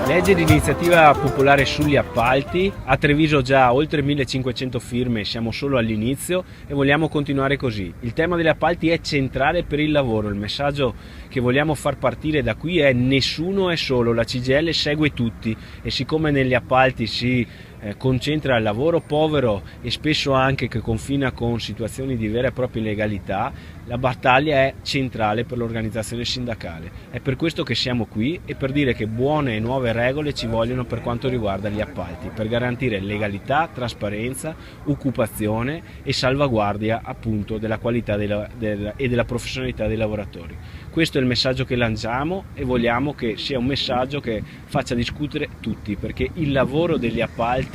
Legge di iniziativa popolare sugli appalti, a Treviso già oltre 1500 firme, siamo solo all'inizio e vogliamo continuare così. Il tema degli appalti è centrale per il lavoro, il messaggio che vogliamo far partire da qui è: nessuno è solo, la CGIL segue tutti, e siccome negli appalti si concentra il lavoro povero e spesso anche che confina con situazioni di vera e propria illegalità, la battaglia è centrale per l'organizzazione sindacale. È per questo che siamo qui e per dire che buone e nuove regole ci vogliono per quanto riguarda gli appalti, per garantire legalità, trasparenza, occupazione e salvaguardia appunto della qualità e della professionalità dei lavoratori. Questo è il messaggio che lanciamo e vogliamo che sia un messaggio che faccia discutere tutti, perché il lavoro degli appalti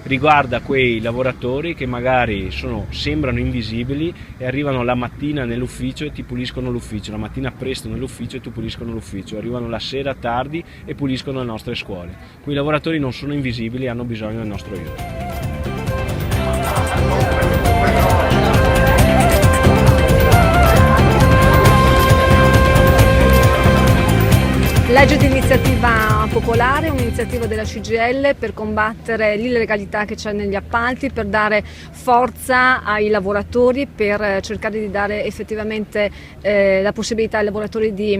riguarda quei lavoratori che magari sembrano invisibili e arrivano la mattina nell'ufficio e ti puliscono l'ufficio, la mattina presto nell'ufficio e ti puliscono l'ufficio, arrivano la sera tardi e puliscono le nostre scuole. Quei lavoratori non sono invisibili e hanno bisogno del nostro aiuto. Legge di iniziativa popolare, un'iniziativa della CGIL per combattere l'illegalità che c'è negli appalti, per dare forza ai lavoratori, per cercare di dare effettivamente la possibilità ai lavoratori di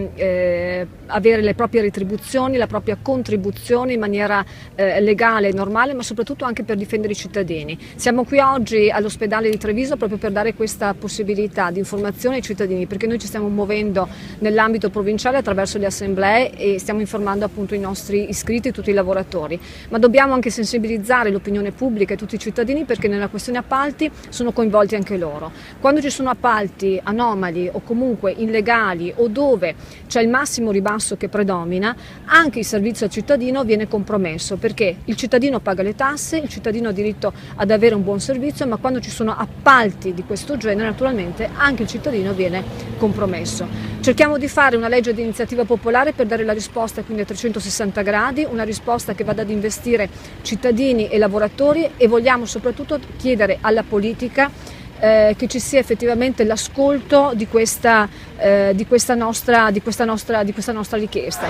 avere le proprie retribuzioni, la propria contribuzione in maniera legale e normale, ma soprattutto anche per difendere i cittadini. Siamo qui oggi all'ospedale di Treviso proprio per dare questa possibilità di informazione ai cittadini, perché noi ci stiamo muovendo nell'ambito provinciale attraverso le assemblee e stiamo informando appunto i nostri iscritti, tutti i lavoratori, ma dobbiamo anche sensibilizzare l'opinione pubblica e tutti i cittadini, perché nella questione appalti sono coinvolti anche loro. Quando ci sono appalti anomali o comunque illegali o dove c'è il massimo ribasso che predomina, anche il servizio al cittadino viene compromesso, perché il cittadino paga le tasse, il cittadino ha diritto ad avere un buon servizio, ma quando ci sono appalti di questo genere naturalmente anche il cittadino viene compromesso. Cerchiamo di fare una legge di iniziativa popolare per dare la risposta quindi a 360 gradi, una risposta che vada ad investire cittadini e lavoratori, e vogliamo soprattutto chiedere alla politica che ci sia effettivamente l'ascolto di questa nostra richiesta.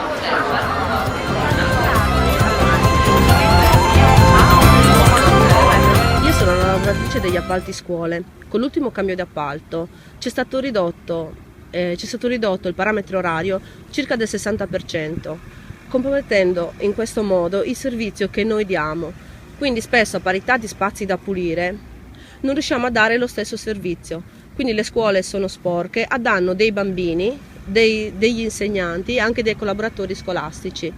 Io sono una lavoratrice degli appalti scuole. Con l'ultimo cambio di appalto c'è stato ridotto il parametro orario circa del 60%, compromettendo in questo modo il servizio che noi diamo. Quindi spesso, a parità di spazi da pulire, non riusciamo a dare lo stesso servizio. Quindi le scuole sono sporche a danno dei bambini, degli insegnanti e anche dei collaboratori scolastici.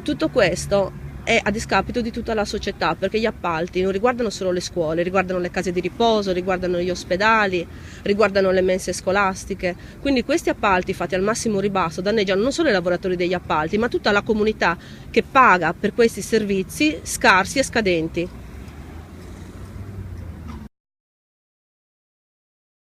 Tutto questo è a discapito di tutta la società, perché gli appalti non riguardano solo le scuole, riguardano le case di riposo, riguardano gli ospedali, riguardano le mense scolastiche. Quindi questi appalti fatti al massimo ribasso danneggiano non solo i lavoratori degli appalti, ma tutta la comunità che paga per questi servizi scarsi e scadenti.